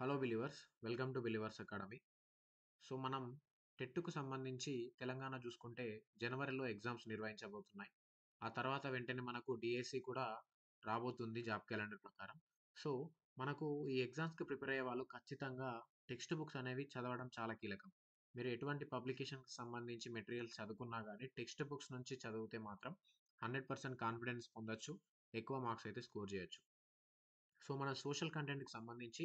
Hello believers, welcome to believers academy. So మనం టెట్‌కు సంబంధించి తెలంగాణ చూసుకుంటే జనవరిలో ఎగ్జామ్స్ నిర్వహించబోతున్నాయి. ఆ తర్వాత వెంటనే మనకు డీఎస్సీ కూడా రాబోతుంది జాబ్ క్యాలెండర్ ప్రకారం. సో మనకు ఈ ఎగ్జామ్స్‌కి ప్రిపేర్ అయ్యే వాళ్ళు ఖచ్చితంగా టెక్స్ట్ బుక్స్ అనేవి చదవడం చాలా కీలకం. మీరు ఎటువంటి పబ్లికేషన్‌కి సంబంధించి మెటీరియల్స్ చదువుకున్నా గానీ టెక్స్ట్ బుక్స్ నుంచి చదివితే మాత్రం 100% కాన్ఫిడెన్స్ పొందొచ్చు. ఎక్కువ మార్క్స్ అయితే స్కోర్ చేయొచ్చు. సో మన సోషల్ కంటెంట్‌కి సంబంధించి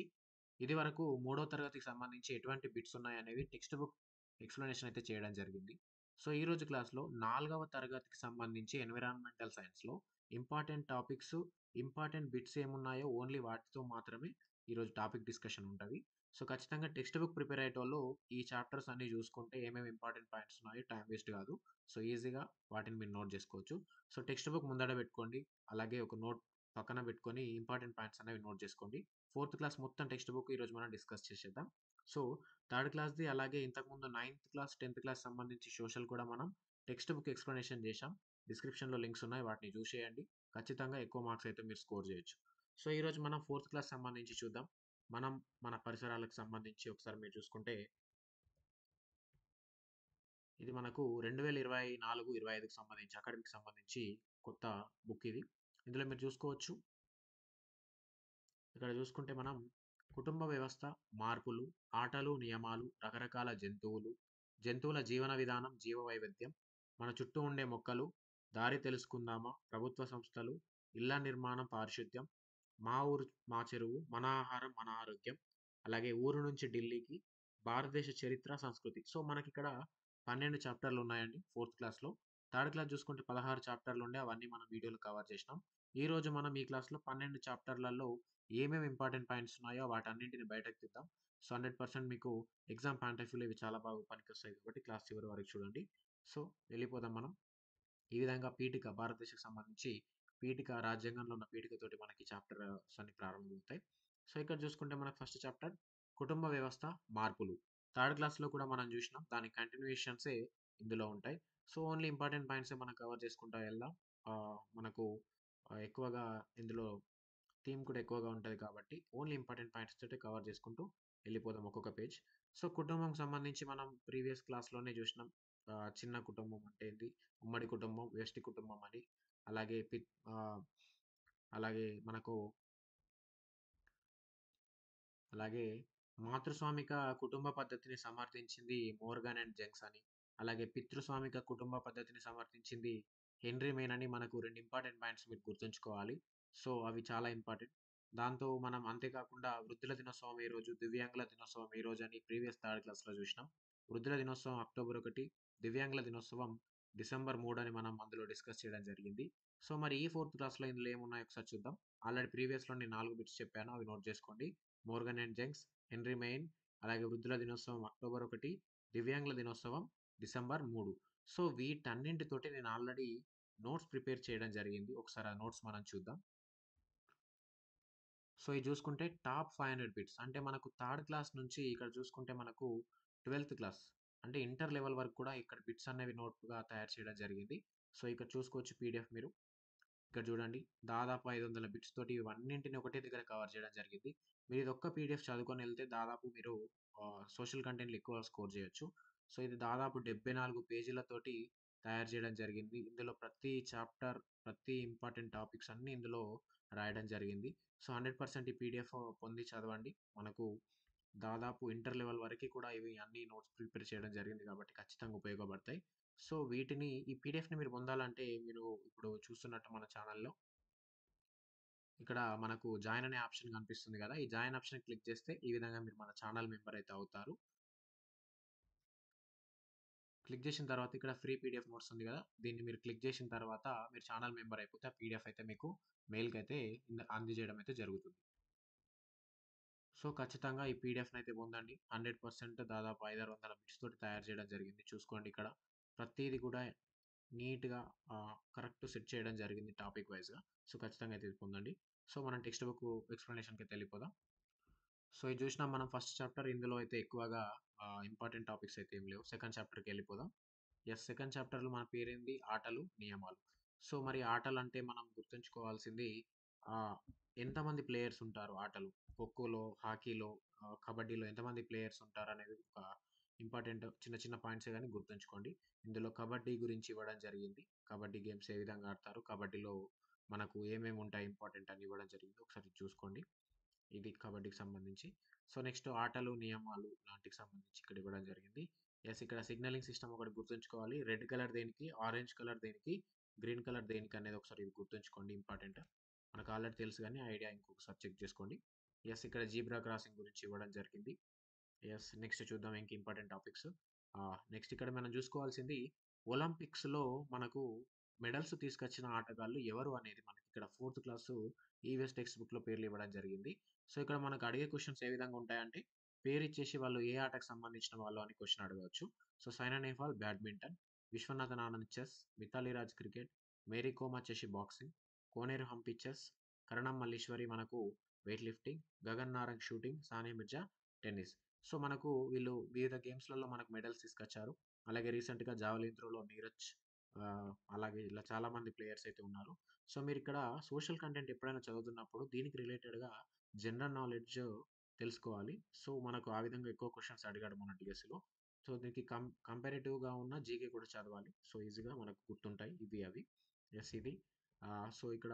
ఇదివరకు మూడో తరగతికి సంబంధించి ఎటువంటి బిట్స్ ఉన్నాయనేవి టెక్స్ట్ బుక్ ఎక్స్‌ప్లనేషన్ అయితే చేయడం జరిగింది. సో ఈరోజు క్లాస్‌లో 4వ తరగతికి సంబంధించి ఎన్విరాన్మెంటల్ సైన్స్‌లో ఇంపార్టెంట్ టాపిక్స్, ఇంపార్టెంట్ బిట్స్ ఏమున్నాయో ఓన్లీ వాటితో మాత్రమే ఈరోజు టాపిక్ డిస్కషన్ ఉంటది. సో ఖచ్చితంగా టెక్స్ట్ బుక్ ప్రిపేర్ అయ్యేటోళ్ళు ఈ చాప్టర్స్ అన్నీ చూసుకుంటే ఏమేమి ఇంపార్టెంట్ పాయింట్స్ ఉన్నాయో టైం వేస్ట్ కాదు. సో ఈజీగా వాటిని మీరు నోట్ చేసుకోవచ్చు. సో టెక్స్ట్ బుక్ ముందట పెట్టుకోండి. అలాగే ఒక నోట్ పక్కన పెట్టుకొని ఇంపార్టెంట్ పాయింట్స్ అనేవి నోట్ చేసుకోండి. ఫోర్త్ క్లాస్ మొత్తం టెక్స్ట్ బుక్ ఈరోజు మనం డిస్కస్ చేసేద్దాం. సో థర్డ్ క్లాస్‌ది అలాగే ఇంతకుముందు నైన్త్ క్లాస్, 10థ్ క్లాస్ సంబంధించి సోషల్ కూడా మనం టెక్స్ట్ బుక్ ఎక్స్‌ప్లనేషన్ చేశాం. డిస్క్రిప్షన్‌లో లింక్స్ ఉన్నాయి. వాటిని చూసేయండి. ఖచ్చితంగా ఎక్కువ మార్క్స్ అయితే మీరు స్కోర్ చేయొచ్చు. సో ఈరోజు మనం ఫోర్త్ క్లాస్ సంబంధించి చూద్దాం. మనం మన పరిసరాలకు సంబంధించి ఒకసారి మీరు చూసుకుంటే ఇది మనకు 2024, 25కి సంబంధించి అకాడమిక్ సంబంధించి కొత్త బుక్ ఇది. ఇందులో మీరు చూసుకోవచ్చు. ఇక్కడ చూసుకుంటే మనం కుటుంబ వ్యవస్థ, మార్పులు, ఆటలు, నియమాలు, రకరకాల జంతువులు, జంతువుల జీవన విధానం, జీవ వైవిధ్యం, మన చుట్టూ ఉండే మొక్కలు, దారి తెలుసుకుందామా, ప్రభుత్వ సంస్థలు, ఇళ్ల నిర్మాణం, పారిశుద్ధ్యం, మా ఊరు మా చెరువు, మన ఆహారం మన ఆరోగ్యం, అలాగే ఊరు నుంచి ఢిల్లీకి, భారతదేశ చరిత్ర, సంస్కృతి. సో మనకిక్కడ 12 చాప్టర్లు ఉన్నాయండి ఫోర్త్ క్లాస్‌లో. థర్డ్ క్లాస్ చూసుకుంటే 16 చాప్టర్లు ఉండే అవన్నీ మనం వీడియోలో కవర్ చేసినాం. ఈ రోజు మనం ఈ క్లాస్‌లో 12 చాప్టర్‌లలో ఏమేమి ఇంపార్టెంట్ పాయింట్స్ ఉన్నాయో వాటన్నింటిని బయటకు తీద్దాం. సో 100% మీకు ఎగ్జామ్ పాయింట్ ఆఫ్ వ్యూలో ఇవి చాలా బాగా పనికొస్తాయి కాబట్టి క్లాస్ చివరి వరకు చూడండి. సో వెళ్ళిపోదాం మనం. ఈ విధంగా పీఠిక భారతదేశకు సంబంధించి పీఠిక రాజ్యాంగంలో ఉన్న పీఠికతోటి మనకి చాప్టర్స్ అన్ని ప్రారంభమవుతాయి. సో ఇక్కడ చూసుకుంటే మనకు ఫస్ట్ చాప్టర్ కుటుంబ వ్యవస్థ, మార్పులు. థర్డ్ క్లాస్‌లో కూడా మనం చూసినాం. దాని కంటిన్యూయేషన్సే ఇందులో ఉంటాయి. సో ఓన్లీ ఇంపార్టెంట్ పాయింట్సే మనం కవర్ చేసుకుంటా వెళ్దాం. మనకు ఎక్కువగా ఇందులో థీమ్ కూడా ఎక్కువగా ఉంటది కాబట్టి ఓన్లీ ఇంపార్టెంట్ పాయింట్స్ తోటి కవర్ చేసుకుంటూ వెళ్ళిపోదాం ఒక్కొక్క పేజ్. సో కుటుంబంకి సంబంధించి మనం ప్రీవియస్ క్లాస్‌లోనే చూసినాం. చిన్న కుటుంబం అంటే ఏంటి? ఉమ్మడి కుటుంబం, వ్యష్టి కుటుంబం అని. అలాగే ఆహ్, అలాగే మనకు అలాగే మాతృస్వామిక కుటుంబ పద్ధతిని సమర్థించింది మోర్గాన్ అండ్ జంగ్స్ అని. అలాగే పితృస్వామిక కుటుంబ పద్ధతిని సమర్థించింది హెన్రీ మెయిన్ అని మనకు 2 ఇంపార్టెంట్ పాయింట్స్ మీరు గుర్తుంచుకోవాలి. సో అవి చాలా ఇంపార్టెంట్. దాంతో మనం అంతేకాకుండా వృద్ధుల దినోత్సవం ఈ రోజు, దివ్యాంగుల దినోత్సవం ఈ రోజు అని ప్రీవియస్ థర్డ్ క్లాస్‌లో చూసినాం. వృద్ధుల దినోత్సవం అక్టోబర్ 1, దివ్యాంగుల దినోత్సవం డిసెంబర్ 3 అని మనం అందులో డిస్కస్ చేయడం జరిగింది. సో మరి ఈ ఫోర్త్ క్లాస్‌లో ఇందులో ఏమున్నాయో ఒకసారి చూద్దాం. ఆల్రెడీ ప్రీవియస్‌లో నేను 4 బిట్స్ చెప్పాను. అవి నోట్ చేసుకోండి. మోర్గన్ అండ్ జంగ్స్, హెన్రీ మెయిన్, అలాగే వృద్ధుల దినోత్సవం అక్టోబర్ 1, దివ్యాంగుల దినోత్సవం డిసెంబర్ 3. సో వీటన్నింటితోటి నేను ఆల్రెడీ నోట్స్ ప్రిపేర్ చేయడం జరిగింది. ఒకసారి ఆ నోట్స్ మనం చూద్దాం. సో ఇది చూసుకుంటే టాప్ 500 బిట్స్ అంటే మనకు థర్డ్ క్లాస్ నుంచి ఇక్కడ చూసుకుంటే మనకు 12థ్ క్లాస్ అంటే ఇంటర్ లెవెల్ వరకు కూడా ఇక్కడ బిట్స్ అనేవి నోట్‌గా తయారు చేయడం జరిగింది. సో ఇక్కడ చూసుకోవచ్చు పీడిఎఫ్ మీరు. ఇక్కడ చూడండి. దాదాపు 500 బిట్స్ తోటి ఇవన్నింటిని ఒకటే దగ్గర కవర్ చేయడం జరిగింది. మీరు ఇదొక్క పీడిఎఫ్ చదువుకొనెళ్తే దాదాపు మీరు సోషల్ కంటెంట్‌లో ఎక్కువ స్కోర్ చేయొచ్చు. సో, ఇది దాదాపు 74 పేజీలతోటి తయారు చేయడం జరిగింది. ఇందులో ప్రతి చాప్టర్, ప్రతి ఇంపార్టెంట్ టాపిక్స్ అన్నీ ఇందులో రాయడం జరిగింది. సో, 100% ఈ పీడిఎఫ్ పొంది చదవండి. మనకు దాదాపు ఇంటర్ లెవెల్ వరకి కూడా ఇవి అన్ని నోట్స్ ప్రిపేర్ చేయడం జరిగింది కాబట్టి ఖచ్చితంగా ఉపయోగపడతాయి. సో, వీటిని ఈ పీడిఎఫ్‌ని మీరు పొందాలంటే మీరు ఇప్పుడు చూస్తున్నట్టు మన ఛానెల్‌లో ఇక్కడ మనకు జాయిన్ అనే ఆప్షన్ కనిపిస్తుంది కదా! ఈ జాయిన్ ఆప్షన్ క్లిక్ చేస్తే ఈ విధంగా మీరు మన ఛానల్ మెంబర్ అయితే అవుతారు. క్లిక్ చేసిన తర్వాత ఇక్కడ ఫ్రీ పీడిఎఫ్ నోట్స్ ఉంది కదా! దీన్ని మీరు క్లిక్ చేసిన తర్వాత మీరు ఛానల్ మెంబర్ అయిపోతే ఆ పీడిఎఫ్ అయితే మీకు మెయిల్‌కైతే అందజేయడం అయితే జరుగుతుంది. సో, ఖచ్చితంగా ఈ పీడిఎఫ్‌నైతే పొందండి. 100% దాదాపు 500 బిట్స్ తోటి తయారు చేయడం జరిగింది. చూసుకోండి ఇక్కడ. ప్రతీది కూడా నీట్‌గా కరెక్ట్ సెట్ చేయడం జరిగింది టాపిక్ వైస్‌గా. సో, ఖచ్చితంగా అయితే ఇది పొందండి. సో, మనం టెక్స్ట్ బుక్ ఎక్స్‌ప్లనేషన్‌కైతే వెళ్ళిపోదాం. సో, ఇది చూసినాం మనం ఫస్ట్ చాప్టర్. ఇందులో అయితే ఎక్కువగా ఇంపార్టెంట్ టాపిక్స్ అయితే ఏమి లేవు. సెకండ్ చాప్టర్‌కి వెళ్ళిపోదాం. సెకండ్ చాప్టర్‌లో మన పేరేంది? ఆటలు, నియమాలు. సో, మరి ఆటలంటే మనం గుర్తుంచుకోవాల్సింది ఆహ్, ఎంతమంది ప్లేయర్స్ ఉంటారు ఆటలో? ఖోఖోలో, హాకీలో, కబడ్డీలో ఎంతమంది ప్లేయర్స్ ఉంటారనేది ఒక ఇంపార్టెంట్ చిన్న చిన్న పాయింట్సే గాని గుర్తుంచుకోండి. ఇందులో కబడ్డీ గురించి ఇవ్వడం జరిగింది. కబడ్డీ గేమ్స్ ఏ విధంగా ఆడతారు? కబడ్డీలో మనకు ఏమేమి ఉంటాయి ఇంపార్టెంట్ అని ఇవ్వడం జరిగింది. ఒకసారి చూసుకోండి. ఇది కబడ్డీకి సంబంధించి. సో, నెక్స్ట్ ఆటలు, నియమాలు లాంటికి సంబంధించి ఇక్కడ ఇవ్వడం జరిగింది. యెస్, ఇక్కడ సిగ్నలింగ్ సిస్టమ్ ఒకటి గుర్తుంచుకోవాలి. రెడ్ కలర్ దేనికి, ఆరెంజ్ కలర్ దేనికి, గ్రీన్ కలర్ దేనికి అనేది ఒకసారి ఇది గుర్తుంచుకోండి ఇంపార్టెంట్. మనకు ఆల్రెడీ తెలుసు గానీ ఐడియా ఇంకొకసారి చెక్ చేసుకోండి. యెస్, ఇక్కడ జీబ్రా క్రాసింగ్ గురించి ఇవ్వడం జరిగింది. యెస్, నెక్స్ట్ చూద్దాం ఇంక ఇంపార్టెంట్ టాపిక్స్. నెక్స్ట్ ఇక్కడ మనం చూసుకోవాల్సింది ఒలింపిక్స్‌లో మనకు మెడల్స్ తీసుకొచ్చిన ఆటగాళ్ళు ఎవరు అనేది మనకి ఇక్కడ 4థ్ క్లాసు ఈవీఎస్ టెక్స్ట్ బుక్‌లో పేర్లు ఇవ్వడం జరిగింది. సో, ఇక్కడ మనకు అడిగే క్వెషన్స్ ఏ విధంగా ఉంటాయంటే, పేరిచ్చేసి వాళ్ళు ఏ ఆటకు సంబంధించిన వాళ్ళు అని క్వెషన్ అడగవచ్చు. So, Saina Nehwal badminton, Viswanathan Anand chess, Mithali Raj cricket, Mary Kom వచ్చేసి బాక్సింగ్, కోనేరు హంపి చెస్, కరణం మల్లీశ్వరి మనకు weight lifting, Gagan Narang shooting, Sania Mirza tennis. So, మనకు వీళ్ళు వివిధ గేమ్స్‌లలో మనకు మెడల్స్ తీసుకొచ్చారు. అలాగే రీసెంట్‌గా జావెలిన్ త్రోలో నీరజ్, అలాగే ఇలా చాలామంది ప్లేయర్స్ అయితే ఉన్నారు. సో, మీరిక్కడ సోషల్ కంటెంట్ ఎప్పుడైనా చదువుతున్నప్పుడు దీనికి రిలేటెడ్‌గా జనరల్ నాలెడ్జ్ తెలుసుకోవాలి. సో, మనకు ఆ విధంగా ఎక్కువ క్వెషన్స్ అడిగాడు మన డీఎస్‌లో. సో, దీనికి కంపారేటివ్‌గా ఉన్న జీకే కూడా చదవాలి. సో, ఈజీగా మనకు గుర్తుంటాయి ఇవి అవి. యెస్, ఇది. సో, ఇక్కడ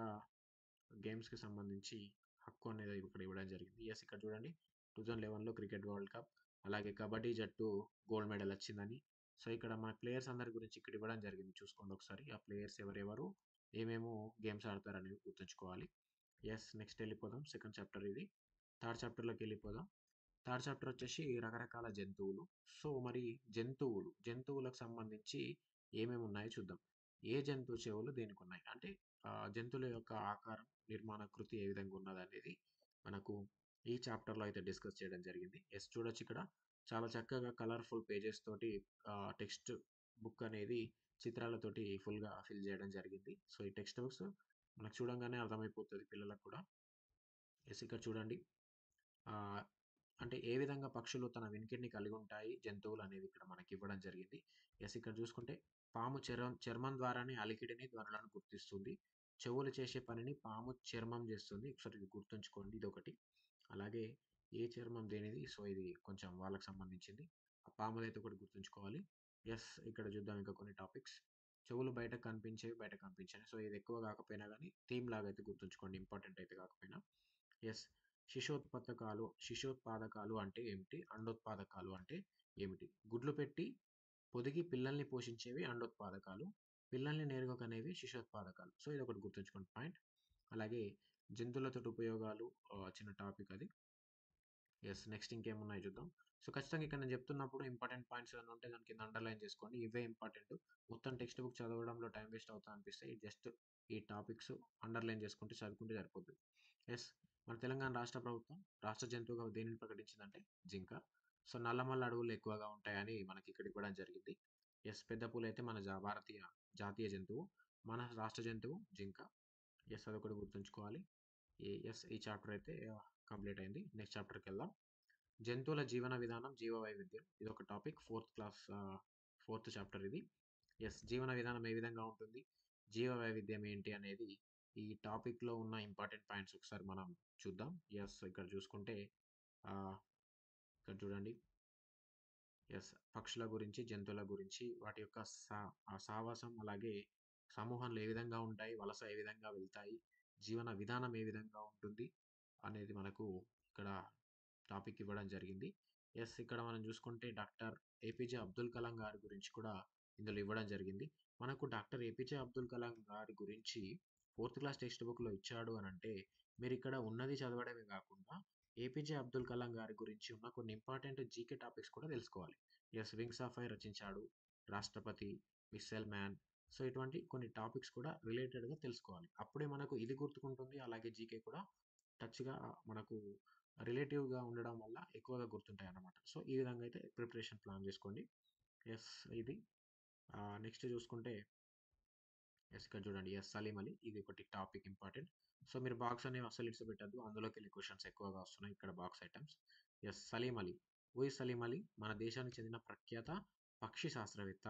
గేమ్స్‌కి సంబంధించి హక్కు అనేది ఇక్కడ ఇవ్వడం జరిగింది. యెస్, ఇక్కడ చూడండి 2011లో క్రికెట్ వరల్డ్ కప్, అలాగే కబడ్డీ జట్టు గోల్డ్ మెడల్ వచ్చిందని. సో, ఇక్కడ మన ప్లేయర్స్ అందరి గురించి ఇక్కడ ఇవ్వడం జరిగింది. చూసుకోండి ఒకసారి. ఆ ప్లేయర్స్ ఎవరెవరు, ఏమేమో గేమ్స్ ఆడతారనేవి గుర్తుంచుకోవాలి. యెస్, నెక్స్ట్ ఎళ్ళిపోదాం. సెకండ్ చాప్టర్ ఇది. థర్డ్ చాప్టర్‌లోకి వెళ్ళిపోదాం. థర్డ్ చాప్టర్ వచ్చేసి రకరకాల జంతువులు. సో, మరి జంతువులకు సంబంధించి ఏమేమి ఉన్నాయో చూద్దాం. ఏ జంతువు చెవులు దేనికున్నాయి? అంటే జంతువుల యొక్క ఆకారం, నిర్మాణాకృతి ఏ విధంగా ఉన్నదనేది మనకు ఈ చాప్టర్‌లో అయితే డిస్కస్ చేయడం జరిగింది. యెస్, చూడొచ్చు ఇక్కడ చాలా చక్కగా కలర్‌ఫుల్ పేజెస్ తోటి టెక్స్ట్ బుక్ అనేది చిత్రాలతోటి ఫుల్‌గా ఫిల్ చేయడం జరిగింది. సో, ఈ టెక్స్ట్ బుక్స్ మనకు చూడంగానే అర్థమైపోతది పిల్లలకు కూడా. యెస్, ఇక్కడ చూడండి. ఆహ్, అంటే ఏ విధంగా పక్షులు తన వినికిడిని కలిగి ఉంటాయి, జంతువులు అనేది ఇక్కడ మనకి ఇవ్వడం జరిగింది. యెస్, ఇక్కడ చూసుకుంటే పాము చర్మం ద్వారానే అలికిడిని, ధ్వనులను గుర్తిస్తుంది. చెవులు చేసే పనిని పాము చర్మం చేస్తుంది. ఒకసారి ఇది గుర్తుంచుకోండి ఇదొకటి. అలాగే ఏ చర్మం దేనిది? సో, ఇది కొంచెం వాళ్ళకి సంబంధించింది. ఆ పాముదైతే ఒకటి గుర్తుంచుకోవాలి. యెస్, ఇక్కడ చూద్దాం ఇంకా కొన్ని టాపిక్స్. చెవులు బయటకు కనిపించేవి, బయటకు కనిపించనివి. సో, ఇది ఎక్కువ కాకపోయినా గానీ థీమ్ లాగా అయితే గుర్తుంచుకోండి ఇంపార్టెంట్ అయితే కాకపోయినా. యెస్, శిశోత్పాదకాలు అంటే ఏమిటి? అండోత్పాదకాలు అంటే ఏమిటి? గుడ్లు పెట్టి పొదిగి పిల్లల్ని పోషించేవి అండోత్పాదకాలు. పిల్లల్ని నేరుగా కనేవి శిశోత్పాదకాలు. సో, ఇదొకటి గుర్తుంచుకోండి పాయింట్. అలాగే జంతువులతోటి ఉపయోగాలు, చిన్న టాపిక్ అది. యెస్, నెక్స్ట్ ఇంకేమున్నాయో చూద్దాం. సో, ఖచ్చితంగా ఇక్కడ నేను చెప్తున్నప్పుడు ఇంపార్టెంట్ పాయింట్స్ ఏమైనా ఉంటే దాని కింద అండర్‌లైన్ చేసుకోండి. ఇవే ఇంపార్టెంట్. మొత్తం టెక్స్ట్ బుక్ చదవడంలో టైం వేస్ట్ అవుతా అనిపిస్తే జస్ట్ ఈ టాపిక్స్ అండర్‌లైన్ చేసుకుంటే చదువుకుంటే సరిపోద్ది. యెస్, మన తెలంగాణ రాష్ట్ర ప్రభుత్వం రాష్ట్ర జంతువుగా దేనిని ప్రకటించిందంటే జింక. సో, నల్లమల్ల అడవుల్లో ఎక్కువగా ఉంటాయని మనకి ఇక్కడ ఇవ్వడం జరిగింది. యెస్, పెద్ద పులైతే మన భారతీయ జాతీయ జంతువు. మన రాష్ట్ర జంతువు జింక. యెస్, అదొకటి గుర్తుంచుకోవాలి. యెస్, ఈ చాప్టర్ అయితే కంప్లీట్ అయింది. నెక్స్ట్ చాప్టర్‌కెళ్దాం. జంతువుల జీవన విధానం, జీవ వైవిధ్యం. ఇదొక టాపిక్. ఫోర్త్ చాప్టర్ ఇది. యెస్, జీవన విధానం ఏ విధంగా ఉంటుంది? జీవ వైవిధ్యం ఏంటి అనేది ఈ టాపిక్‌లో ఉన్న ఇంపార్టెంట్ పాయింట్స్ ఒకసారి మనం చూద్దాం. యెస్, ఇక్కడ చూసుకుంటే ఆహ్, ఇక్కడ చూడండి. యెస్, పక్షుల గురించి, జంతువుల గురించి, వాటి యొక్క సావాసం, అలాగే సమూహాలు ఏ విధంగా ఉంటాయి, వలస ఏ విధంగా వెళ్తాయి, జీవన విధానం ఏ విధంగా ఉంటుంది అనేది మనకు ఇక్కడ టాపిక్ ఇవ్వడం జరిగింది. యెస్, ఇక్కడ మనం చూసుకుంటే డాక్టర్ ఏపీజే అబ్దుల్ కలాం గారి గురించి కూడా ఇందులో ఇవ్వడం జరిగింది. మనకు డాక్టర్ ఏపీజే అబ్దుల్ కలాం గారి గురించి ఫోర్త్ క్లాస్ టెక్స్ట్ బుక్‌లో ఇచ్చాడు అనంటే, మీరిక్కడ ఉన్నది చదవడమే గాకుండా, ఏపీజే అబ్దుల్ కలాం గారి గురించి ఉన్న కొన్ని ఇంపార్టెంట్ జీకే టాపిక్స్ కూడా తెలుసుకోవాలి. యెస్, 'వింగ్స్ ఆఫ్ ఫైర్' రచించాడు. 'రాష్ట్రపతి', 'మిస్సైల్ మ్యాన్'. సో, ఇటువంటి కొన్ని టాపిక్స్ కూడా రిలేటెడ్‌గా తెలుసుకోవాలి. అప్పుడే మనకు ఇది గుర్తుకుంటుంది. అలాగే జీకే కూడా టచ్‌గా మనకు రిలేటివ్‌గా ఉండడం వల్ల ఎక్కువగా గుర్తుంటాయన్నమాట. సో, ఈ విధంగా అయితే ప్రిపరేషన్ ప్లాన్ జేసుకోండి. యెస్, ఇది. నెక్స్ట్ చూసుకుంటే యెస్, ఇక్కడ చూడండి. యెస్, 'సలీం అలీ' ఇది ఒకటి టాపిక్ ఇంపార్టెంట్. సో, మీరు బాక్స్ అనేవి అస్సలు ఇడిసిపెట్టొద్దు. అందులోకెళ్ళి క్వెషన్స్ ఎక్కువగా వస్తున్నాయి ఇక్కడ box items. Yes, 'Salim Ali'. Who is Salim Ali? మన దేశానికి చెందిన ప్రఖ్యాత పక్షి శాస్త్రవేత్త.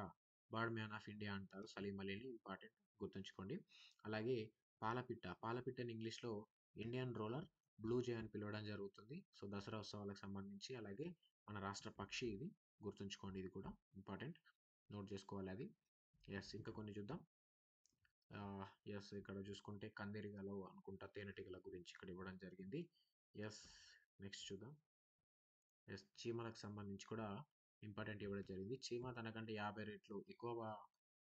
బర్డ్ మ్యాన్ ఆఫ్ ఇండియా అంటారు సలీం అలీని. ఇంపార్టెంట్ గుర్తుంచుకోండి. అలాగే పాలపిట్ట. పాలపిట్టని ఇంగ్లీష్‌లో ఇండియన్ రోలర్, బ్లూ జే అని పిలవడం జరుగుతుంది. సో, దసరా ఉత్సవాలకు సంబంధించి అలాగే మన రాష్ట్ర పక్షి ఇది. గుర్తుంచుకోండి ఇది కూడా ఇంపార్టెంట్. నోట్ చేసుకోవాలి అది. యెస్. ఇంకా కొన్ని చూద్దాం. యెస్. ఇక్కడ చూసుకుంటే కందిరీగలు అనుకుంటా తేనెటీగల గురించి ఇక్కడ ఇవ్వడం జరిగింది. యెస్. నెక్స్ట్ చూద్దాం. యెస్. చీమలకు సంబంధించి కూడా ఇంపార్టెంట్ ఇవ్వడం జరిగింది. చీమ తనకంటే 50 రెట్లు ఎక్కువ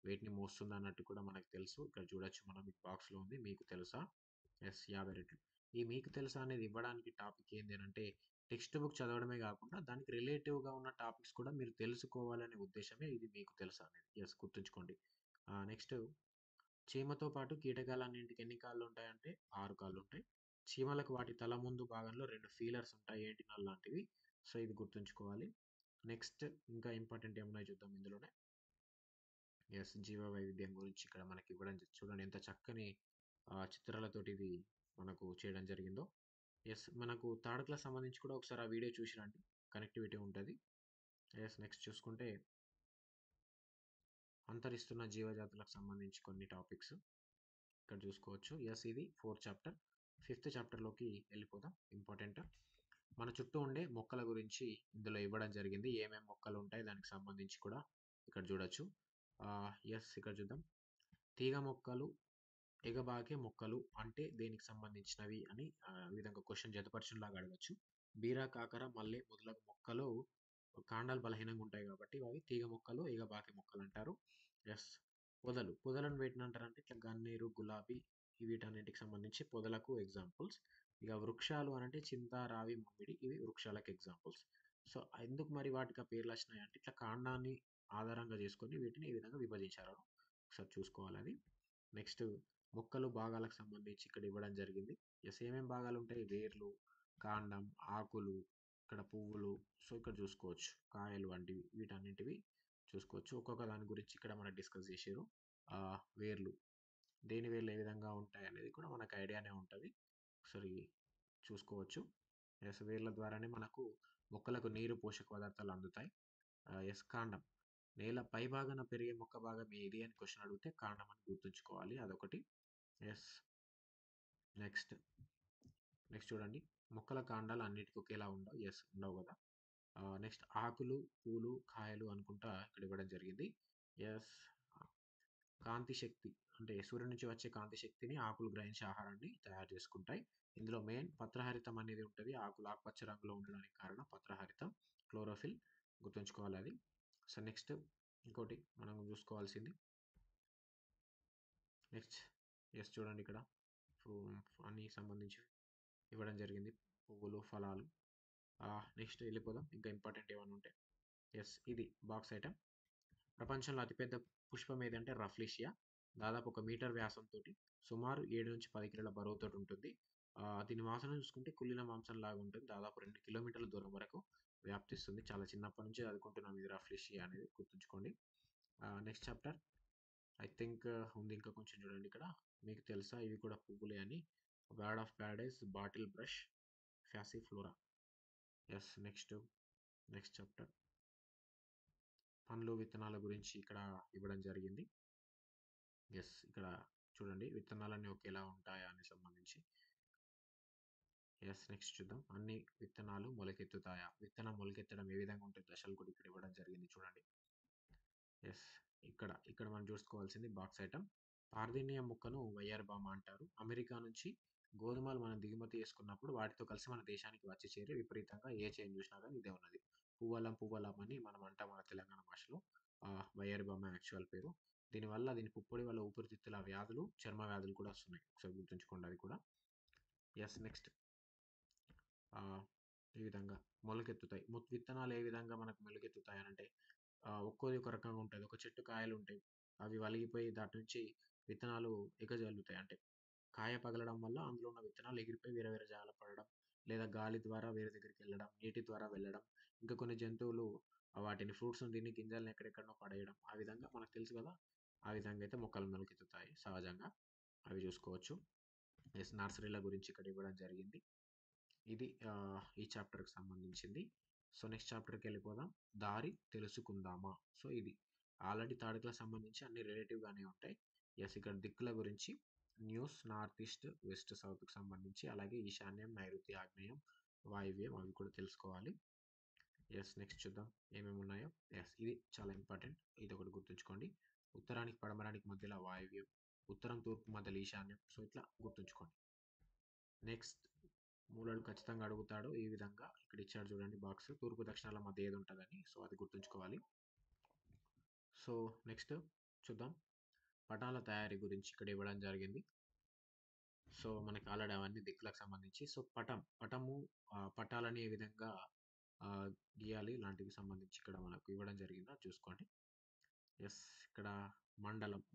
వెయిట్‌ని మోస్తుందన్నట్టు కూడా మనకు తెలుసు. ఇక్కడ చూడొచ్చు మనం ఈ బాక్స్‌లో ఉంది. మీకు తెలుసా? యెస్. 50 రెట్లు. ఈ మీకు తెలుసా అనేది ఇవ్వడానికి టాపిక్ ఏంది అనంటే టెక్స్ట్ బుక్ చదవడమే కాకుండా దానికి రిలేటివ్‌గా ఉన్న టాపిక్స్ కూడా మీరు తెలుసుకోవాలనే ఉద్దేశ్యమే ఇది మీకు తెలుసా అనేది. యెస్. గుర్తుంచుకోండి. నెక్స్ట్ చీమతో పాటు కీటకాలన్నింటికి ఎన్ని కాళ్ళుంటాయంటే 6 కాళ్ళుంటాయి. చీమలకు వాటి తల ముందు భాగంలో 2 ఫీలర్స్ ఉంటాయి. ఏంటినల్ లాంటివి. సో, ఇది గుర్తుంచుకోవాలి. నెక్స్ట్ ఇంకా ఇంపార్టెంట్ ఏమున్నాయో చూద్దాం ఇందులోనే. యెస్. జీవ వైవిధ్యం గురించి ఇక్కడ మనకి ఇవ్వడం చూడండి ఎంత చక్కని చిత్రాలతోటి ఇది మనకు చేయడం జరిగిందో. యెస్. మనకు థర్డ్ క్లాస్ సంబంధించి కూడా ఒకసారి ఆ వీడియో చూసి రండి. కనెక్టివిటీ ఉంటది. యెస్. నెక్స్ట్ చూసుకుంటే అంతరిస్తున్న జీవజాతులకు సంబంధించి కొన్ని టాపిక్స్ ఇక్కడ చూసుకోవచ్చు. యెస్. ఇది 4th చాప్టర్. 5th చాప్టర్‌లోకి వెళ్ళిపోదాం. ఇంపార్టెంట్. మన చుట్టూ ఉండే మొక్కల గురించి ఇందులో ఇవ్వడం జరిగింది. ఏమేం మొక్కలు ఉంటాయి దానికి సంబంధించి కూడా ఇక్కడ చూడొచ్చు. యెస్. ఇక్కడ చూద్దాం. తీగ మొక్కలు, ఎగబాకే మొక్కలు అంటే దేనికి సంబంధించినవి అని ఈ విధంగా క్వెషన్ జతపరచనలాగా అడగొచ్చు. బీర, కాకర, మల్లె మొదలగు మొక్కలు కాండాలు బలహీనంగా ఉంటాయి కాబట్టి అవి తీగ మొక్కలు, ఎగబాకే మొక్కలు అంటారు. యెస్. పొదలు. పొదలను వేటినంటారంటే ఇట్లా గన్నేరు, గులాబీ వీటన్నిటికి సంబంధించి పొదలకు ఎగ్జాంపుల్స్. ఇక వృక్షాలు అనంటే చింత, రావి, మామిడి ఇవి వృక్షాలకు ఎగ్జాంపుల్స్. సో, ఎందుకు మరి వాటికి ఆ పేర్లు వచ్చినాయంటే ఇట్లా కాండాన్ని ఆధారంగా చేసుకొని వీటిని ఈ విధంగా విభజించారు. ఒకసారి చూసుకోవాలి అది. నెక్స్ట్ మొక్కలు భాగాలకు సంబంధించి ఇక్కడ ఇవ్వడం జరిగింది. యెస్. ఏమేం భాగాలు ఉంటాయి? వేర్లు, కాండం, ఆకులు, ఇక్కడ పువ్వులు. సో, ఇక్కడ చూసుకోవచ్చు. కాయలు వంటివి వీటన్నిటివి చూసుకోవచ్చు. ఒక్కొక్క దాని గురించి ఇక్కడ మనం డిస్కస్ చేసిర్రు. వేర్లు. దేని వేర్లు ఏ విధంగా ఉంటాయనేది కూడా మనకు ఐడియానే ఉంటది. ఒకసారి చూసుకోవచ్చు. యెస్. వేర్ల ద్వారానే మనకు మొక్కలకు నీరు, పోషక పదార్థాలు అందుతాయి. యెస్. కాండం. నేల పై భాగాన పెరిగే మొక్క భాగం ఏది అని క్వెషన్ అడిగితే కాండం అని గుర్తుంచుకోవాలి. అదొకటి. యెస్. నెక్స్ట్. నెక్స్ట్ చూడండి. మొక్కల కాండాలు అన్నిటికి ఒకేలా ఉండవు. యెస్. ఉండవు కదా! నెక్స్ట్ ఆకులు, పూలు, కాయలు అనుకుంటా ఇక్కడ ఇవ్వడం జరిగింది. యెస్. కాంతి శక్తి అంటే సూర్యుడి నుంచి వచ్చే కాంతి శక్తిని ఆకులు గ్రహించి ఆహారాన్ని తయారు చేసుకుంటాయి. ఇందులో మెయిన్ పత్రహరితం అనేది ఉంటది. ఆకులు ఆకుపచ్చ రంగులో ఉండడానికి కారణం పత్రహరితం, క్లోరోఫిల్ గుర్తుంచుకోవాలి అది. సో, నెక్స్ట్ ఇంకోటి మనం చూసుకోవాల్సింది. నెక్స్ట్. యెస్. చూడండి ఇక్కడ అన్ని సంబంధించి ఇవ్వడం జరిగింది. పువ్వులు, ఫలాలు. నెక్స్ట్ వెళ్ళిపోదాం. ఇంకా ఇంపార్టెంట్ ఏమైనా ఉంటే. యెస్. ఇది బాక్స్ ఐటెమ్. ప్రపంచంలో అతిపెద్ద పుష్పం ఏదంటే రఫ్లీషియా. దాదాపు 1 మీటర్ వ్యాసంతోటి సుమారు 7-10 కిలోల బరువుతోటి ఉంటుంది. దీని వాసన చూసుకుంటే కుళ్ళిన మాంసం లాగా ఉంటుంది. దాదాపు 2 కిలోమీటర్ల దూరం వరకు వ్యాప్తిస్తుంది. చాలా చిన్నప్పటి నుంచి చదువుకుంటున్నాం ఇది రఫ్లీషియా అనేది గుర్తుంచుకోండి. నెక్స్ట్ చాప్టర్ ఐ థింక్ ఉంది ఇంకా కొంచెం చూడండి ఇక్కడ. మీకు తెలుసా ఇవి కూడా పువ్వులే అని. Bird of paradise, bottle brush, passiflora. Yes. Next chapter పండ్లు, విత్తనాల గురించి ఇక్కడ ఇవ్వడం జరిగింది. యెస్. ఇక్కడ చూడండి విత్తనాలన్నీ ఒకేలా ఉంటాయా అని సంబంధించి. యెస్. నెక్స్ట్ చూద్దాం. అన్ని విత్తనాలు మొలకెత్తుతాయా? విత్తనం మొలకెత్తడం ఏ విధంగా ఉంటే దశలు కూడా ఇక్కడ ఇవ్వడం జరిగింది చూడండి. యెస్. ఇక్కడ మనం చూసుకోవాల్సింది బాక్స్ ఐటమ్. పార్దీనియం మొక్కను వయ్యారి బామ అంటారు. అమెరికా నుంచి గోధుమలు మనం దిగుమతి చేసుకున్నప్పుడు వాటితో కలిసి మన దేశానికి వచ్చి చేరి విపరీతంగా ఏ చేంజ్ చూసినా కానీ ఇదే ఉన్నది. పువ్వలం అని మనం అంటాం మన తెలంగాణ భాషలో. వయ్యారి బామ యాక్చువల్ పేరు. దీనివల్ల దీని పుప్పొడి వల్ల ఊపిరితిత్తుల వ్యాధులు, చర్మ వ్యాధులు కూడా వస్తున్నాయి. ఒకసారి గుర్తుంచుకోండి అది కూడా. యెస్. నెక్స్ట్. ఈ విధంగా మొలకెత్తుతాయి. విత్తనాలు ఏ విధంగా మనకు మొలకెత్తుతాయి అనంటే ఒక్కోది ఒక రకంగా ఉంటది. ఒక చెట్టు కాయలుంటాయి. అవి వలిగిపోయి దాటి నుంచి విత్తనాలు ఎగజల్లుతాయి. అంటే కాయ పగలడం వల్ల అందులో ఉన్న విత్తనాలు ఎగిరిపోయి వేరే వేరే జాగల పడడం, లేదా గాలి ద్వారా వేరే దగ్గరికి వెళ్ళడం, నీటి ద్వారా వెళ్ళడం, ఇంకా కొన్ని జంతువులు వాటిని ఫ్రూట్స్‌ని తిని గింజల్ని ఎక్కడెక్కడనో పడేయడం. ఆ విధంగా మనకు తెలుసు కదా! ఆ విధంగా అయితే మొక్కలు మొలకెత్తుతాయి సహజంగా. అవి చూసుకోవచ్చు. యెస్. నర్సరీల గురించి ఇక్కడ ఇవ్వడం జరిగింది. ఇది ఈ చాప్టర్‌కి సంబంధించింది. సో, నెక్స్ట్ చాప్టర్‌కెళ్ళిపోదాం. దారి తెలుసుకుందామా? సో, ఇది ఆల్రెడీ థర్డ్ క్లాస్ సంబంధించి అన్ని రిలేటివ్‌గానే ఉంటాయి. యెస్. ఇక్కడ దిక్కుల గురించి న్యూస్, నార్త్ ఈస్ట్, వెస్ట్, సౌత్‌కి సంబంధించి, అలాగే ఈశాన్యం, నైరుతి, ఆగ్నేయం, వాయువ్యం అవి కూడా తెలుసుకోవాలి. నెక్స్ట్ చూద్దాం ఏమేమి ఉన్నాయో. ఇది చాలా ఇంపార్టెంట్. ఇదొకటి గుర్తుంచుకోండి. ఉత్తరానికి, పడమరానికి మధ్యలో వాయువ్యం, ఉత్తరం, తూర్పు మధ్యలో ఈశాన్యం. సో, ఇట్లా గుర్తుంచుకోండి. నెక్స్ట్ మూలలు ఖచ్చితంగా అడుగుతాడు. ఈ విధంగా ఇక్కడ ఇచ్చాడు చూడండి బాక్స్. తూర్పు, దక్షిణాల మధ్య ఏది ఉంటదని. సో, అది గుర్తుంచుకోవాలి. సో, నెక్స్ట్ చూద్దాం. పటాల తయారీ గురించి ఇక్కడ ఇవ్వడం జరిగింది. సో, మనకి ఆల్రెడీ అవన్నీ దిక్కులకు సంబంధించి. సో, పటము పటాలని ఏ విధంగా గీయాలి ఇలాంటివి సంబంధించి ఇక్కడ మనకు ఇవ్వడం జరిగిందో అది చూసుకోండి. ఇక్కడ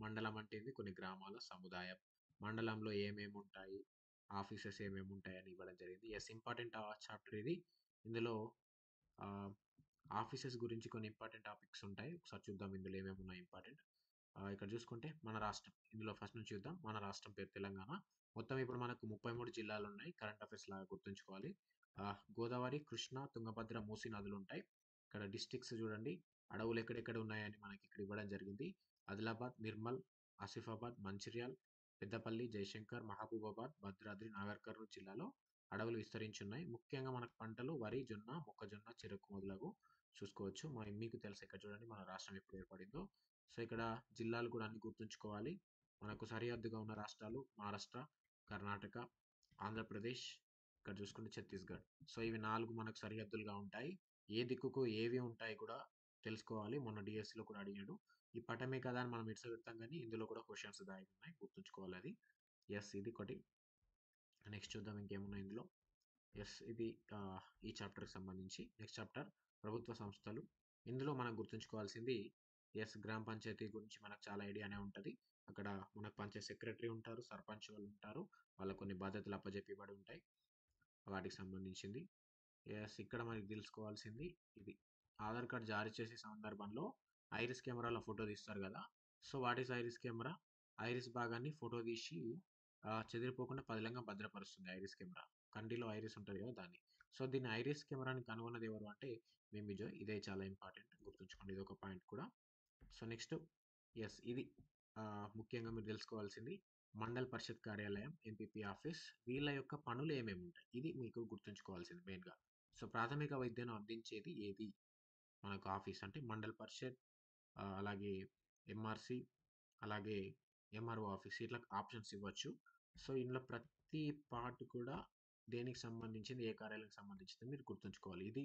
మండలం అంటే ఏంది? కొన్ని గ్రామాల సముదాయం. మండలంలో ఏమేమి ఉంటాయి, ఆఫీసెస్ ఏమేమి ఉంటాయి అని ఇవ్వడం జరిగింది. ఇంపార్టెంట్ చాప్టర్ ఇది. ఇందులో ఆఫీసెస్ గురించి కొన్ని ఇంపార్టెంట్ టాపిక్స్ ఉంటాయి. ఒకసారి చూద్దాం ఇందులో ఏమేమి ఉన్నాయి ఇంపార్టెంట్. ఇక్కడ చూసుకుంటే మన రాష్ట్రం. ఇందులో ఫస్ట్ నుంచి చూద్దాం. మన రాష్ట్రం పేరు తెలంగాణ. మొత్తం ఇప్పుడు మనకు 33 జిల్లాలు ఉన్నాయి. కరెంట్ అఫైర్స్ లాగా గుర్తుంచుకోవాలి. గోదావరి, కృష్ణ, తుంగభద్ర, మూసీ నదులు ఉంటాయి. ఇక్కడ డిస్ట్రిక్ట్స్ చూడండి. అడవులు ఎక్కడెక్కడ ఉన్నాయని మనకి ఇక్కడ ఇవ్వడం జరిగింది. ఆదిలాబాద్, నిర్మల్, ఆసిఫాబాద్, మంచిర్యాల్, పెద్దపల్లి, జయశంకర్, మహబూబాబాద్, భద్రాద్రి, నాగర్ కర్నూలు జిల్లాలో అడవులు విస్తరించి ఉన్నాయి. ముఖ్యంగా మనకు పంటలు వరి, జొన్న, మొక్కజొన్న, చెరకు మొదలగు చూసుకోవచ్చు. మీకు తెలుసు ఇక్కడ చూడండి మన రాష్ట్రం ఎప్పుడు ఏర్పడిందో. సో, ఇక్కడ జిల్లాలు కూడా అన్ని గుర్తుంచుకోవాలి. మనకు సరిహద్దుగా ఉన్న రాష్ట్రాలు మహారాష్ట్ర, కర్ణాటక, ఆంధ్రప్రదేశ్, ఇక్కడ చూసుకుంటే ఛత్తీస్గఢ్. సో, ఇవి 4 మనకు సరిహద్దులుగా ఉంటాయి. ఏ దిక్కుకు ఏవి ఉంటాయి కూడా తెలుసుకోవాలి. మొన్న డిఎస్సిలో కూడా అడిగాడు. ఈ పటమే కదా అని మనం ఇడిసిపెడతాం కానీ ఇందులో కూడా క్వశ్చన్స్ దాగి ఉన్నాయి. గుర్తుంచుకోవాలి అది. ఇది ఒకటి. నెక్స్ట్ చూద్దాం ఇంకేమున్నాయి ఇందులో. ఇది ఈ చాప్టర్కి సంబంధించి. నెక్స్ట్ చాప్టర్ ప్రభుత్వ సంస్థలు. ఇందులో మనం గుర్తుంచుకోవాల్సింది గ్రామ పంచాయతీ గురించి మనకు చాలా ఐడియానే ఉంటుంది. అక్కడ మనకు పంచాయత్ సెక్రటరీ ఉంటారు, సర్పంచ్ వాళ్ళు ఉంటారు. వాళ్ళకు కొన్ని బాధ్యతలు అప్పజెప్పబడి ఉంటాయి. వాటికి సంబంధించింది. ఇక్కడ మనకి తెలుసుకోవాల్సింది ఇది. ఆధార్ కార్డ్ జారీ చేసే సందర్భంలో ఐరిస్ కెమెరాలో ఫోటో తీస్తారు కదా. So, what is iris camera? Iris భాగాన్ని ఫోటో తీసి చెదిరిపోకుండా పదిలంగా భద్రపరుస్తుంది ఐరిస్ కెమెరా. కంటిలో ఐరిస్ ఉంటుంది కదా దాన్ని. సో, దీన్ని ఐరిస్ కెమెరాని కనుగొన్నది ఎవరు అంటే మెమిజోయ్. ఇదే చాలా ఇంపార్టెంట్. గుర్తుంచుకోండి. ఇది ఒక పాయింట్ కూడా. సో, నెక్స్ట్ ఇది ముఖ్యంగా మీరు తెలుసుకోవాల్సింది. మండల్ పరిషత్ కార్యాలయం, ఎంపీపీ ఆఫీస్, వీళ్ళ యొక్క పనులు ఏమేమి ఉంటాయి? ఇది మీకు గుర్తుంచుకోవాల్సింది మెయిన్‌గా. సో, ప్రాథమిక విద్యను అందించేది ఏది? మనకు ఆఫీస్ అంటే మండల్ పరిషత్, అలాగే ఎంఆర్‌సి, అలాగే ఎంఆర్ఓ ఆఫీస్ ఇట్లా ఆప్షన్స్ ఇవ్వచ్చు. సో, ఇందులో ప్రతి పార్ట్ కూడా దేనికి సంబంధించింది, ఏ కార్యాలయానికి సంబంధించింది మీరు గుర్తుంచుకోవాలి. ఇది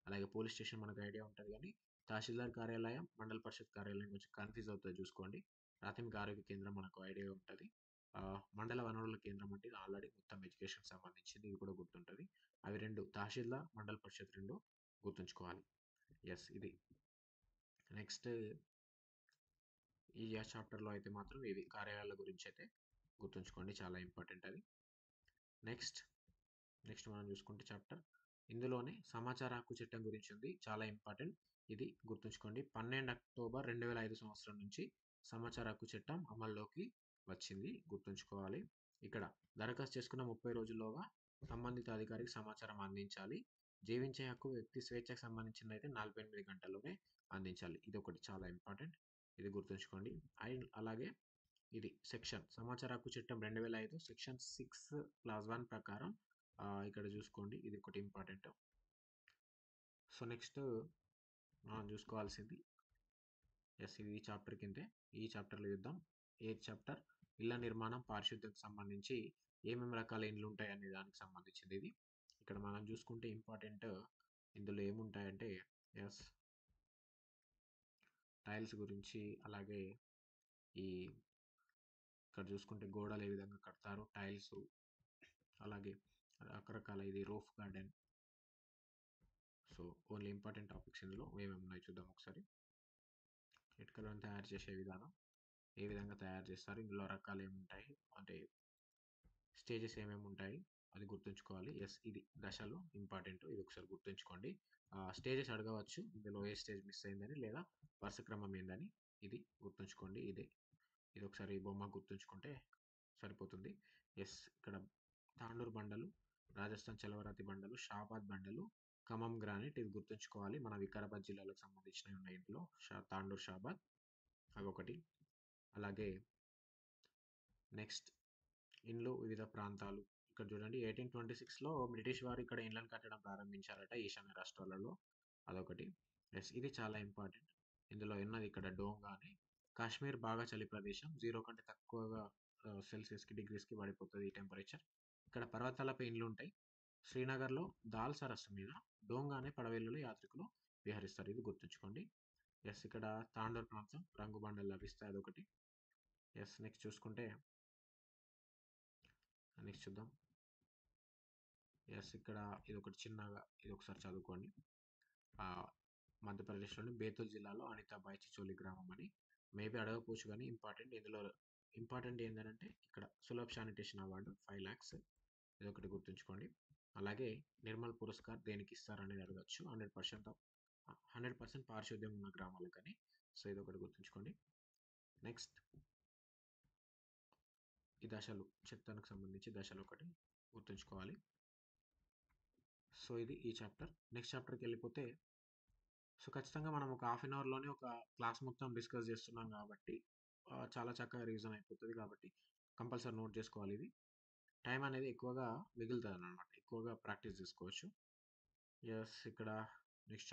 అలాగే పోలీస్ స్టేషన్ మనకు ఐడియా ఉంటుంది కానీ తహసీల్దార్ కార్యాలయం, మండల పరిషత్ కార్యాలయం కొంచెం కన్ఫ్యూజ్ అవుతుంది చూసుకోండి. ప్రాథమిక ఆరోగ్య కేంద్రం మనకు ఐడియా ఉంటుంది. మండల వనరుల కేంద్రం అంటే ఇది ఆల్రెడీ మొత్తం ఎడ్యుకేషన్ సంబంధించింది. ఇది కూడా గుర్తుంటుంది. అవి 2 తహసీల్దార్, మండల పరిషత్ 2 గుర్తుంచుకోవాలి. ఇది. నెక్స్ట్ ఈ చాప్టర్లో అయితే మాత్రం ఇవి కార్యాలయాల గురించి అయితే గుర్తుంచుకోండి. చాలా ఇంపార్టెంట్ అది. నెక్స్ట్ మనం చూసుకుంటే చాప్టర్ ఇందులోనే సమాచార హక్కు చట్టం గురించి ఉంది. చాలా ఇంపార్టెంట్. ఇది గుర్తుంచుకోండి. 12 అక్టోబర్ 2005 సంవత్సరం నుంచి సమాచార హక్కు చట్టం అమల్లోకి వచ్చింది. గుర్తుంచుకోవాలి. ఇక్కడ దరఖాస్తు చేసుకున్న 30 రోజుల్లోగా సంబంధిత అధికారికి సమాచారం అందించాలి. జీవించే హక్కు వ్యక్తి స్వేచ్ఛకు సంబంధించింది అయితే 48 గంటల్లోనే అందించాలి. ఇది ఒకటి చాలా ఇంపార్టెంట్. ఇది గుర్తుంచుకోండి. అలాగే ఇది సెక్షన్ సమాచార హక్కు చట్టం 2005 సెక్షన్ 6 క్లాస్ 1 ప్రకారం ఇక్కడ చూసుకోండి. ఇది ఒకటి ఇంపార్టెంట్. సో, నెక్స్ట్ మనం చూసుకోవాల్సింది ఇది ఈ చాప్టర్ కిందే. ఈ చాప్టర్లో చూద్దాం. చాప్టర్ ఇళ్ల నిర్మాణం, పారిశుద్ధ్యం సంబంధించి ఏమేమి రకాల ఇండ్లు ఉంటాయి అనే దానికి సంబంధించింది ఇది. ఇక్కడ మనం చూసుకుంటే ఇంపార్టెంట్ ఇందులో ఏముంటాయంటే టైల్స్ గురించి, అలాగే ఈ ఇక్కడ చూసుకుంటే గోడలు ఏ విధంగా కడతారు, టైల్స్, అలాగే రకరకాల ఇది roof garden. So, only important topics ఇందులో ఏమేమి ఉన్నాయి చూద్దాం ఒకసారి. ఇటుకలను తయారు చేసే విధానం, ఏ విధంగా తయారు చేస్తారు, ఇందులో రకాలు ఏముంటాయి అంటే స్టేజెస్ ఏమేమి ఉంటాయి అది గుర్తుంచుకోవాలి. ఇది దశలు ఇంపార్టెంట్. ఇది ఒకసారి గుర్తుంచుకోండి. స్టేజెస్ అడగవచ్చు ఇందులో ఏ స్టేజ్ మిస్ అయిందని లేదా వరుస క్రమం ఏందని. ఇది గుర్తుంచుకోండి. ఇది ఒకసారి బొమ్మ గుర్తుంచుకుంటే సరిపోతుంది. ఇక్కడ తాండూరు బండలు, రాజస్థాన్ చలవరాతి బండలు, షాబాద్ బండలు, ఖమ్మం గ్రానైట్. ఇది గుర్తుంచుకోవాలి. మన వికారాబాద్ జిల్లాలకు సంబంధించినవి ఉన్నాయి ఇందులో. తాండూరు, షాబాద్ అవి ఒకటి. అలాగే నెక్స్ట్ ఇండ్లు వివిధ ప్రాంతాలు. ఇక్కడ చూడండి 1826లో బ్రిటిష్ వారు ఇక్కడ ఇండ్లను కట్టడం ప్రారంభించారట ఈశాన్య రాష్ట్రాలలో. అదొకటి. యెస్. ఇది చాలా ఇంపార్టెంట్. ఇందులో ఉన్నది ఇక్కడ డోంగా అని. కాశ్మీర్ బాగా చలి ప్రదేశం. 0 కంటే తక్కువగా సెల్సియస్‌కి, డిగ్రీస్‌కి పడిపోతది ఈ టెంపరేచర్. ఇక్కడ పర్వతాలపై ఇండ్లుంటాయి. శ్రీనగర్‌లో దాల్ సరస్సు మీద డోంగా అనే పడవెల్లులో యాత్రికులు విహరిస్తారు. ఇది గుర్తుంచుకోండి. యెస్. ఇక్కడ తాండూర్ ప్రాంతం రంగు బండలు లభిస్తాయి. అదొకటి. యెస్. నెక్స్ట్ చూద్దాం. యెస్. ఇక్కడ ఇదొకటి చిన్నగా ఇది ఒకసారి చదువుకోండి. ఆహ్, మధ్యప్రదేశ్‌లోని బేతుల్ జిల్లాలో అనితాబాయి చిచోలి గ్రామం అని. మేబీ అడగకపోవచ్చు గానీ ఇంపార్టెంట్. ఇందులో ఇంపార్టెంట్ ఏందనంటే ఇక్కడ సులభ్ శానిటేషన్ అవార్డు 5,00,000 ఇదొకటి గుర్తుంచుకోండి. అలాగే నిర్మల్ పురస్కార్ దేనికిస్తారనేది అడగొచ్చు. 100% పారిశుద్ధ్యం ఉన్న గ్రామాలకని. సో, ఇదొకటి గుర్తుంచుకోండి. నెక్స్ట్ ఈ దశలు చెత్తనకు సంబంధించి దశలొకటి గుర్తుంచుకోవాలి. సో, ఇది ఈ చాప్టర్. నెక్స్ట్ చాప్టర్‌కెళ్ళిపోతే సో, ఖచ్చితంగా మనం ఒక హాఫ్ అన్ అవర్‌లోనే ఒక క్లాస్ మొత్తం డిస్కస్ చేస్తున్నాం కాబట్టి చాలా చక్కగా రివిజన్ అయిపోతది కాబట్టి కంపల్సరీ నోట్ చేసుకోవాలి ఇది. టైం అనేది ఎక్కువగా మిగులుతదనమాట. ఎక్కువగా ప్రాక్టీస్ చేసుకోవచ్చు. యెస్. ఇక్కడ నెక్స్ట్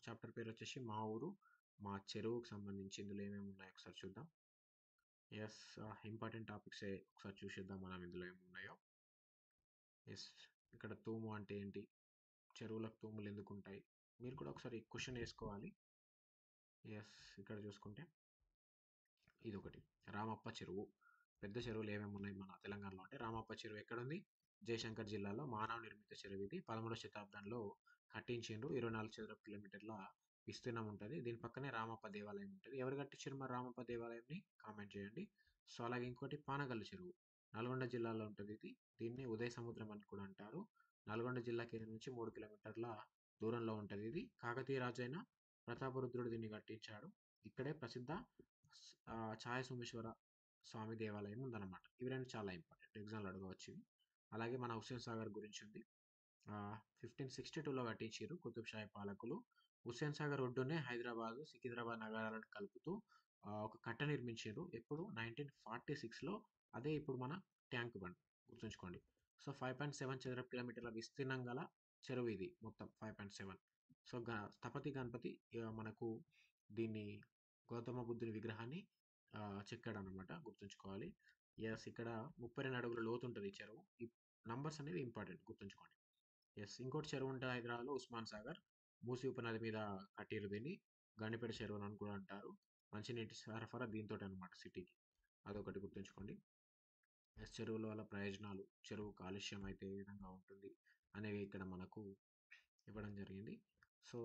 చాప్టర్ పేరొచ్చేసి మా ఊరు, మా చెరువుకు సంబంధించి ఇందులో ఏమేమి ఉన్నాయో ఒకసారి చూద్దాం. యెస్. ఇంపార్టెంట్ టాపిక్సే ఒకసారి చూసేద్దాం మనం ఇందులో ఏమున్నాయో. యెస్. ఇక్కడ తూము అంటే ఏంటి? చెరువులకు తూములు ఎందుకుంటాయి? మీరు కూడా ఒకసారి క్వెషన్ ఏసుకోవాలి. యెస్. ఇక్కడ చూసుకుంటే ఇదొకటి. రామప్ప చెరువు. పెద్ద చెరువులు ఏమేమి ఉన్నాయి మన తెలంగాణలో అంటే రామప్ప చెరువు ఎక్కడుంది? జయశంకర్ జిల్లాలో మానవ నిర్మిత చెరువు ఇది. 11వ శతాబ్దంలో కట్టించిండ్రు. 24 చదరపు కిలోమీటర్ల విస్తీర్ణం ఉంటది. దీని పక్కనే రామప్ప దేవాలయం ఉంటది. ఎవరు కట్టించారు మరి రామప్ప దేవాలయంని? కామెంట్ చేయండి. సో, అలాగే ఇంకోటి పానగల్లు చెరువు. నల్గొండ జిల్లాలో ఉంటది ఇది. దీన్ని ఉదయ సముద్రం అని కూడా అంటారు. నల్గొండ జిల్లా కేంద్రం నుంచి 3 కిలోమీటర్ల దూరంలో ఉంటది ఇది. కాకతీయ రాజైన ప్రతాపరుద్రుడు దీన్ని కట్టించాడు. ఇక్కడే ప్రసిద్ధ ఛాయ సోమేశ్వర స్వామి దేవాలయం ఉందన్నమాట. ఇవి 2 చాలా ఇంపార్టెంట్. ఎగ్జామ్‌లో అడగవచ్చు ఇవి. అలాగే మన హుస్సేన్ సాగర్ గురించి ఉంది. 1562లో కట్టించిర్రు కుతుబ్ షాహీ పాలకులు. హుస్సేన్ సాగర్ ఒడ్డునే హైదరాబాద్, సికింద్రాబాద్ నగరాలను కలుపుతూ ఒక కట్ట నిర్మించిర్రు. ఎప్పుడు? 1946లో. అదే ఇప్పుడు మన ట్యాంక్ బండ్. గుర్తుంచుకోండి. సో, 5.7 చదరపు కిలోమీటర్ల విస్తీర్ణం గల చెరువు ఇది. మొత్తం 5.7. సో, స్థపతి గణపతి మనకు దీన్ని గౌతమ బుద్ధుని విగ్రహాన్ని చెక్కాడనమాట. గుర్తుంచుకోవాలి. యెస్. ఇక్కడ 32 అడుగుల లోతుంటది ఈ చెరువు. ఈ నంబర్స్ అనేవి ఇంపార్టెంట్ గుర్తుంచుకోండి. యెస్. ఇంకోటి చెరువు ఉంటది హైదరాబాద్‌లో ఉస్మాన్ సాగర్. మూసీ ఉపనది మీద కట్టిర్రు దీన్ని. గండిపేట చెరువు అని కూడా అంటారు. మంచినీటి సరఫరా దీనితోటే అనమాట సిటీకి. అదొకటి గుర్తుంచుకోండి. యెస్. చెరువుల వల్ల ప్రయోజనాలు, చెరువు కాలుష్యం అయితే ఏ విధంగా ఉంటుంది అనేవి ఇక్కడ మనకు ఇవ్వడం జరిగింది. సో,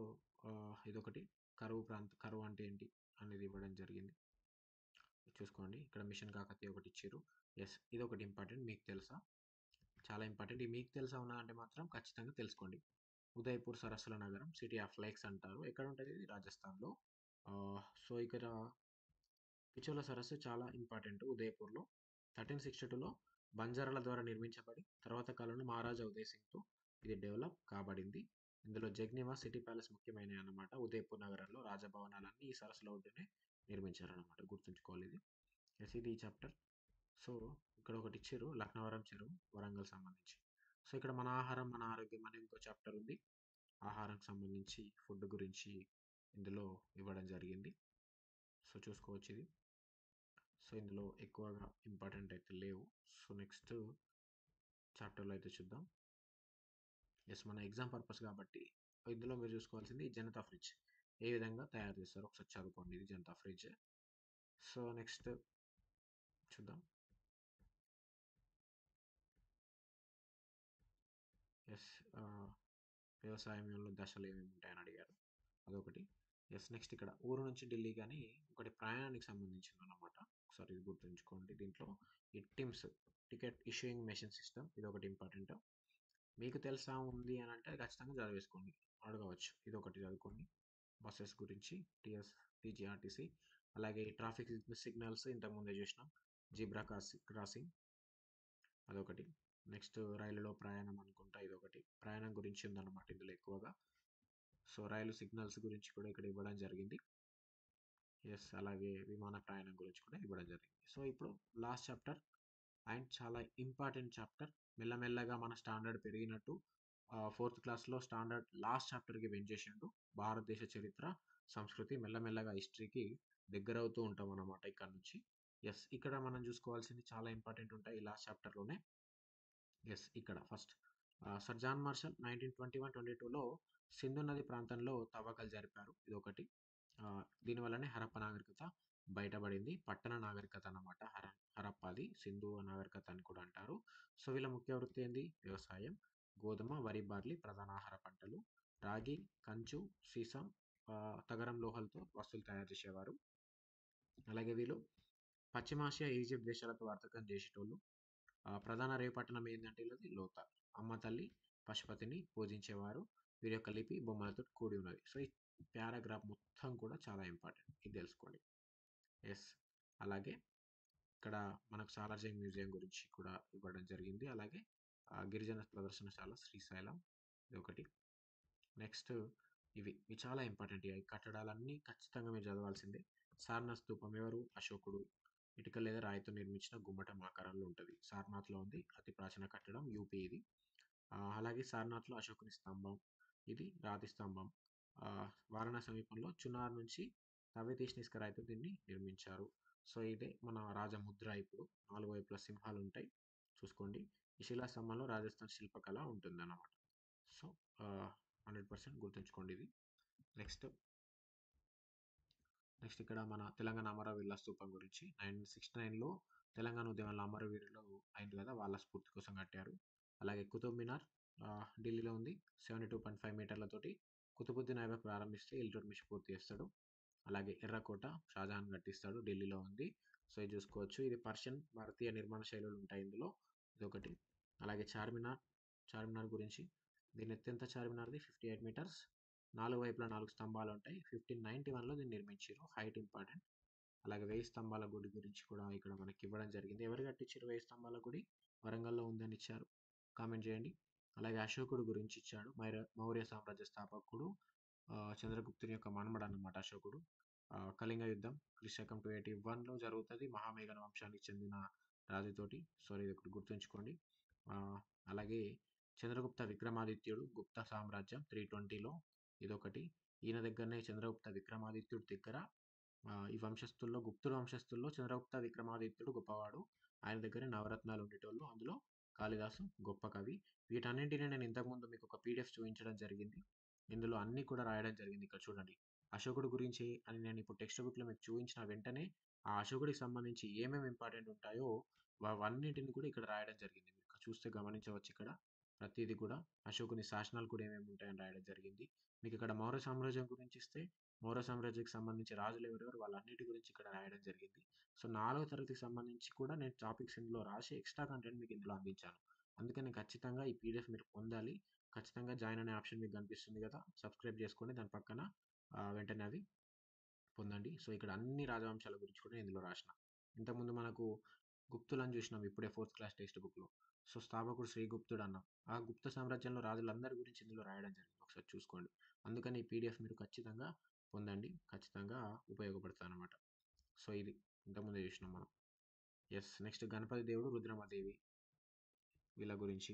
ఇదొకటి. కరువు అంటే ఏంటి అనేది ఇవ్వడం జరిగింది. చూసుకోండి. ఇక్కడ మిషన్ కాకతీయ ఒకటి ఇచ్చిర్రు. యెస్. ఇదొకటి ఇంపార్టెంట్. మీకు తెలుసా? చాలా ఇంపార్టెంట్. ఈ మీకు తెలుసా ఉన్నదంటే మాత్రం ఖచ్చితంగా తెలుసుకోండి. ఉదయపూర్ సరస్సుల నగరం, సిటీ ఆఫ్ లేక్స్ అంటారు. ఎక్కడ ఉంటది ఇది? రాజస్థాన్‌లో. సో, ఇక్కడ పిచోల సరస్సు చాలా ఇంపార్టెంట్ ఉదయపూర్‌లో. 1362లో బంజారాల ద్వారా నిర్మించబడి తర్వాత కాలంలో మహారాజా ఉదయ్ సింగ్‌తో ఇది డెవలప్ కాబడింది. ఇందులో జగ్నివాస్, సిటీ ప్యాలెస్ ముఖ్యమైనవి అన్నమాట. ఉదయపూర్ నగరంలో రాజభవనాలన్నీ ఈ సరస్సుల ఒడ్డునే నిర్మించారన్నమాట. గుర్తుంచుకోవాలి ఇది. యెస్. ఇది ఈ చాప్టర్. సో, ఇక్కడ ఒకటి ఇచ్చిర్రు లక్నవరం చెరువు వరంగల్ సంబంధించి. సో, ఇక్కడ మన ఆహారం, మన ఆరోగ్యం అనే ఇంకో చాప్టర్ ఉంది. ఆహారంకి సంబంధించి ఫుడ్ గురించి ఇందులో ఇవ్వడం జరిగింది. సో, చూసుకోవచ్చు ఇది. సో, ఇందులో ఎక్కువగా ఇంపార్టెంట్ అయితే లేవు. సో, నెక్స్ట్ చాప్టర్‌లో అయితే చూద్దాం. యెస్. మన ఎగ్జామ్ పర్పస్ కాబట్టి ఇందులో మీరు చూసుకోవాల్సింది జనతా ఫ్రిడ్జ్. ఏ విధంగా తయారు చేస్తారో ఒకసారి చదువుకోండి. ఇది జనతా ఫ్రిడ్జ్. సో, నెక్స్ట్ చూద్దాం. యెస్. వ్యవసాయంలో దశలు ఏమేమి ఉంటాయని అడిగారు. అదొకటి. యెస్. నెక్స్ట్ ఇక్కడ ఊరు నుంచి ఢిల్లీ గాని ఒకటి ప్రయాణానికి సంబంధించిందనమాట. ఒకసారి ఇది గుర్తుంచుకోండి. దీంట్లో ఈ TIMS ticket issuing machine system ఇదొకటి ఇంపార్టెంట్. మీకు తెలుసా ఉంది అని అంటే ఖచ్చితంగా చదివేసుకోండి. అడగవచ్చు. ఇదొకటి చదువుకోండి. బసెస్ గురించి టీజీఆర్టీసీ అలాగే ట్రాఫిక్ సిగ్నల్స్ ఇంతకుముందే చూసినాం. జీబ్రా క్రాసింగ్ అదొకటి. నెక్స్ట్ రైలులో ప్రయాణం అనుకుంటా ఇదొకటి. ప్రయాణం గురించి ఉందన్నమాట ఇందులో ఎక్కువగా. సో, రైలు సిగ్నల్స్ గురించి కూడా ఇక్కడ ఇవ్వడం జరిగింది. యెస్. అలాగే విమాన ప్రయాణం గురించి కూడా ఇవ్వడం జరిగింది. సో, ఇప్పుడు లాస్ట్ చాప్టర్ అండ్ చాలా ఇంపార్టెంట్ చాప్టర్. మెల్లమెల్లగా మన స్టాండర్డ్ పెరిగినట్టు ఫోర్త్ క్లాస్లో స్టాండర్డ్ లాస్ట్ చాప్టర్కి పెంచేసిండు. భారతదేశ చరిత్ర, సంస్కృతి, మెల్లమెల్లగా హిస్టరీకి దగ్గరవుతూ ఉంటాం అన్నమాట ఇక్కడ నుంచి. ఎస్, ఇక్కడ మనం చూసుకోవాల్సింది చాలా ఇంపార్టెంట్ ఉంటాయి ఈ లాస్ట్ చాప్టర్లోనే. ఎస్, ఇక్కడ ఫస్ట్ సర్ జాన్ మార్షల్ 1921-22లో సింధు నది ప్రాంతంలో తవ్వకాలు జరిపారు. ఇదొకటి. దీనివల్లనే హరప్ప నాగరికత బయటపడింది. పట్టణ నాగరికత అన్నమాట. హరప్పాది సింధు నాగరికత అని కూడా అంటారు. సో వీళ్ళ ముఖ్య వృత్తి ఏంది? వ్యవసాయం. గోధుమ, వరి, బార్లీ ప్రధాన ఆహార పంటలు. రాగి, కంచు, సీసం, తగరం లోహాలతో వస్తువులు తయారు చేసేవారు. అలాగే వీళ్ళు పశ్చిమాసియా, ఈజిప్ట్ దేశాలతో వర్తకం చేసేటోళ్ళు. ప్రధాన రేవు పట్టణం ఏంటంటే వీళ్ళది లోతార్. అమ్మ తల్లి పశుపతిని పూజించేవారు. వీరి యొక్క లిపి బొమ్మలతో కూడి ఉన్నది. సో ఈ పారాగ్రాఫ్ మొత్తం కూడా చాలా ఇంపార్టెంట్, ఇది తెలుసుకోండి. ఎస్, అలాగే ఇక్కడ మనకు సాలార్జంగ్ మ్యూజియం గురించి కూడా ఇవ్వడం జరిగింది. అలాగే గిరిజన ప్రదర్శనశాల శ్రీశైలం, ఇది ఒకటి. నెక్స్ట్ ఇవి చాలా ఇంపార్టెంట్. ఈ కట్టడాలన్నీ ఖచ్చితంగా మీరు చదవాల్సిందే. సారనాథ్ స్తూపం ఎవరు? అశోకుడు. ఇటుక లేదా రాయితో నిర్మించిన గుమ్మటం ఆకారంలో ఉంటుంది. సారనాథ్లో ఉంది. అతి ప్రాచీన కట్టడం, యూపీ ఇది. అలాగే సారనాథ్లో అశోకుని స్తంభం, ఇది రాతి స్తంభం. వారణాసి సమీపంలో చునార్ నుంచి తవ్వి తీసిన ఇసుక రాయితో దీన్ని నిర్మించారు. సో ఇదే మన రాజముద్ర. ఇప్పుడు 4 వైపుల సింహాలు ఉంటాయి, చూసుకోండి. ఈ శిలా స్తంభంలో రాజస్థాన్ శిల్పకళ ఉంటుంది అన్నమాట. సో 100% గుర్తుంచుకోండి ఇది. నెక్స్ట్ ఇక్కడ మన తెలంగాణ అమరవీరుల స్తూపం గురించి 1969లో తెలంగాణ ఉద్యమంలో అమరవీరులు అయింది కదా, వాళ్ళ స్ఫూర్తి కోసం కట్టారు. అలాగే కుతుబ్ మినార్ ఢిల్లీలో ఉంది. 72.5 మీటర్లతోటి కుతుబుద్దీన్ ఐబక్ ప్రారంభిస్తే ఇల్టుట్మిష్ పూర్తి చేస్తాడు. అలాగే ఎర్రకోట షాజహాన్ కట్టిస్తాడు, ఢిల్లీలో ఉంది. సో ఇది చూసుకోవచ్చు. ఇది పర్షియన్ భారతీయ నిర్మాణ శైలులు ఉంటాయి ఇందులో, ఇదొకటి. అలాగే చార్మినార్ గురించి, దీని ఎత్తు ఎంత? చార్మినార్ది 58 మీటర్స్. 4 వైపులా 4 స్తంభాలు ఉంటాయి. 1591లో దీన్ని నిర్మించారు. Height important. అలాగే 1000 స్తంభాల గుడి గురించి కూడా ఇక్కడ మనకి ఇవ్వడం జరిగింది. ఎవరు కట్టించారు 1000 స్తంభాల గుడి? వరంగల్లో ఉందని ఇచ్చారు, కామెంట్ చేయండి. అలాగే అశోకుడు గురించి ఇచ్చాడు. మౌర్య సామ్రాజ్య స్థాపకుడు, చంద్రగుప్తుని యొక్క మనమడు అన్నమాట అశోకుడు. కళింగ యుద్ధం క్రీశకం 281లో జరుగుతుంది, మహామేఘన వంశానికి చెందిన రాజుతోటి. సో ఇది ఒకటి గుర్తుంచుకోండి. అలాగే చంద్రగుప్త విక్రమాదిత్యుడు, గుప్త సామ్రాజ్యం 320లో, ఇదొకటి. ఈయన దగ్గరనే చంద్రగుప్త విక్రమాదిత్యుడి దగ్గర ఈ వంశస్థుల్లో, గుప్తుడు వంశస్థుల్లో చంద్రగుప్త విక్రమాదిత్యుడు గొప్పవాడు. ఆయన దగ్గరే నవరత్నాలు ఉండేటోళ్ళు. అందులో కాళిదాసు గొప్ప కవి. వీటన్నింటినీ నేను ఇంతకుముందు మీకు ఒక పీడిఎఫ్ చూపించడం జరిగింది. ఇందులో అన్నీ కూడా రాయడం జరిగింది. ఇక్కడ చూడండి, అశోకుడు గురించి అని నేను ఇప్పుడు టెక్స్ట్ బుక్లో మీకు చూపించిన వెంటనే ఆ అశోకుడికి సంబంధించి ఏమేమి ఇంపార్టెంట్ ఉంటాయో అవన్నిటిని కూడా ఇక్కడ రాయడం జరిగింది. మీరు చూస్తే గమనించవచ్చు, ఇక్కడ ప్రతిదీ కూడా అశోకుని శాసనాలు కూడా ఏమేమి ఉంటాయని రాయడం జరిగింది. మీకు ఇక్కడ మౌర్య సామ్రాజ్యం గురించి ఇస్తే మౌర్య సామ్రాజ్యానికి సంబంధించి రాజులు ఎవరెవరు వాళ్ళన్నిటి గురించి ఇక్కడ రాయడం జరిగింది. సో 4వ తరగతికి సంబంధించి కూడా నేను టాపిక్స్ ఇందులో రాసి ఎక్స్ట్రా కంటెంట్ మీకు ఇందులో అందించాను. అందుకని ఖచ్చితంగా ఈ పీడిఎఫ్ మీరు పొందాలి. ఖచ్చితంగా జాయిన్ అనే ఆప్షన్ మీకు కనిపిస్తుంది కదా, సబ్స్క్రైబ్ చేసుకోండి. దాని పక్కన వెంటనే అది పొందండి. సో ఇక్కడ అన్ని రాజవంశాల గురించి కూడా ఇందులో రాసిన. ఇంతకుముందు మనకు గుప్తులను చూసినాం ఇప్పుడే 4th క్లాస్ టెక్స్ట్ బుక్లో. సో స్థాపకుడు శ్రీగుప్తుడు అన్నాం. ఆ గుప్త సామ్రాజ్యంలో రాజులందరి గురించి ఇందులో రాయడం జరిగింది, ఒకసారి చూసుకోండి. అందుకని ఈ పీడిఎఫ్ మీరు ఖచ్చితంగా పొందండి, ఖచ్చితంగా ఉపయోగపడుతుంది అనమాట. సో ఇది ఇంతకుముందే చూసినాం మనం. ఎస్, నెక్స్ట్ గణపతి దేవుడు, రుద్రమదేవి, వీళ్ళ గురించి.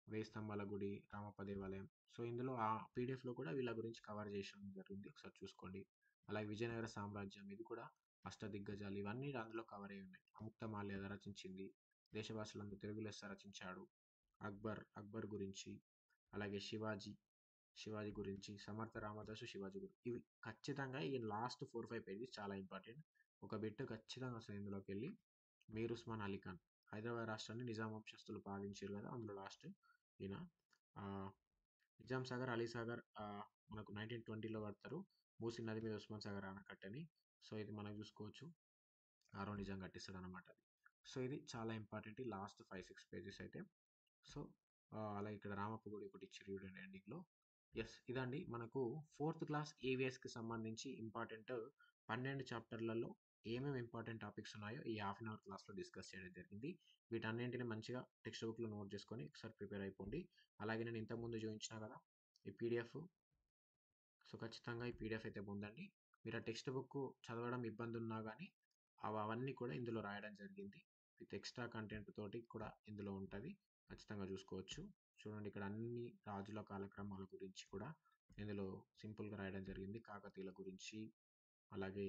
1000 స్తంభాల గుడి, రామప్ప దేవాలయం. సో ఇందులో ఆ పీడిఎఫ్లో కూడా వీళ్ళ గురించి కవర్ చేయడం జరిగింది, ఒకసారి చూసుకోండి. అలాగే విజయనగర సామ్రాజ్యం, ఇది కూడా అష్టదిగ్గజాలు, ఇవన్నీ అందులో కవర్ అయి ఉన్నాయి. అముక్తమాల్యద రచించింది. దేశభాషలందు తెలుగు లెస్స రచించాడు. అక్బర్ గురించి. అలాగే శివాజీ గురించి. సమర్థ రామదాసు శివాజీ గురించి. ఇవి ఖచ్చితంగా ఈ లాస్ట్ 4-5 పేజెస్ చాలా ఇంపార్టెంట్. ఒక బిట్ ఖచ్చితంగా వస్తుంది ఇందులోకి వెళ్ళి. మీర్ ఉస్మాన్ అలీ ఖాన్, హైదరాబాద్ రాష్ట్రాన్ని నిజాం వంశస్థులు పాలించారు కదా, అందులో లాస్ట్ ఈయన. నిజాం సాగర్, అలీ సాగర్ మనకు 1920లో కడతారు. మూసీ నది మీద ఉస్మాన్ సాగర్ ఆనకట్టని. సో ఇది మనం చూసుకోవచ్చు, ఆరో నిజాం కట్టిస్తాడు అనమాట అది. సో ఇది చాలా ఇంపార్టెంట్ ఈ లాస్ట్ 5-6 పేజెస్ అయితే. సో అలాగే ఇక్కడ రామప్ప గుడి ఒకటి ఇచ్చి చూడండి ఎండింగ్లో. ఎస్, ఇదండి మనకు 4th క్లాస్ ఏవిఎస్కి సంబంధించి ఇంపార్టెంట్ 12 చాప్టర్లలో ఏమేమి ఇంపార్టెంట్ టాపిక్స్ ఉన్నాయో ఈ హాఫ్ అన్ అవర్ క్లాస్లో డిస్కస్ చేయడం జరిగింది. వీటన్నింటిని మంచిగా టెక్స్ట్ బుక్లో నోట్ చేసుకొని ఒకసారి ప్రిపేర్ అయిపోండి. అలాగే నేను ఇంతకుముందు చూపించిన కదా ఈ పీడిఎఫ్, సో ఖచ్చితంగా ఈ పీడిఎఫ్ అయితే పొందండి. మీరు ఆ టెక్స్ట్ బుక్ చదవడం ఇబ్బంది ఉన్నా కానీ అవన్నీ కూడా ఇందులో రాయడం జరిగింది. విత్ ఎక్స్ట్రా కంటెంట్ తోటి కూడా ఇందులో ఉంటుంది. ఖచ్చితంగా చూసుకోవచ్చు. చూడండి, ఇక్కడ అన్ని రాజుల కాలక్రమాల గురించి కూడా ఇందులో సింపుల్గా రాయడం జరిగింది. కాకతీయుల గురించి, అలాగే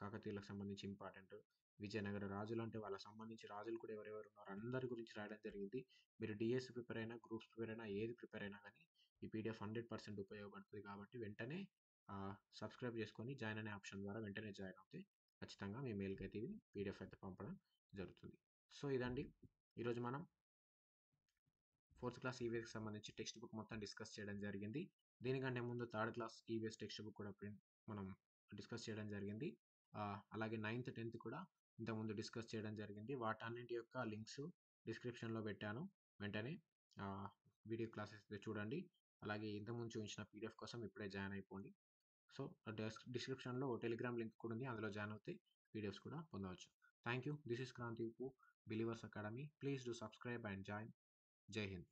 కాకతీయులకు సంబంధించి ఇంపార్టెంట్, విజయనగర రాజులు అంటే వాళ్ళకి సంబంధించి రాజులు కూడా ఎవరెవరు ఉన్నారు అందరి గురించి రాయడం జరిగింది. మీరు డిఎస్సి ప్రిపేర్ అయినా, గ్రూప్స్ ప్రిపేర్ అయినా, ఏది ప్రిపేర్ అయినా కానీ ఈ పీడిఎఫ్ 100% ఉపయోగపడుతుంది. కాబట్టి వెంటనే సబ్స్క్రైబ్ చేసుకొని జాయిన్ అనే ఆప్షన్ ద్వారా వెంటనే జాయిన్ అవుతే ఖచ్చితంగా మీ మెయిల్కి అయితే ఇది పీడిఎఫ్ అయితే పంపడం జరుగుతుంది. సో ఇదండి, ఈరోజు మనం 4th క్లాస్ ఈవీఎస్కి సంబంధించి టెక్స్ట్ బుక్ మొత్తం డిస్కస్ చేయడం జరిగింది. దీనికంటే ముందు 3rd class EVS text book కూడా మనం డిస్కస్ చేయడం జరిగింది. అలాగే 9th 10th కూడా ఇంతకుముందు డిస్కస్ చేయడం జరిగింది. వాటన్నింటి యొక్క లింక్స్ డిస్క్రిప్షన్లో పెట్టాను. వెంటనే వీడియో క్లాసెస్ చూడండి. అలాగే ఇంతకుముందు చూపించిన పీడిఎఫ్ కోసం ఇప్పుడే జాయిన్ అయిపోండి. సో డిస్క్రిప్షన్లో టెలిగ్రామ్ లింక్ కూడా ఉంది, అందులో జాయిన్ అవుతే పీడిఎఫ్స్ కూడా పొందవచ్చు. Thank you. This is Kranthi Uppu, believers academy. Please do subscribe and join. Jai Hind.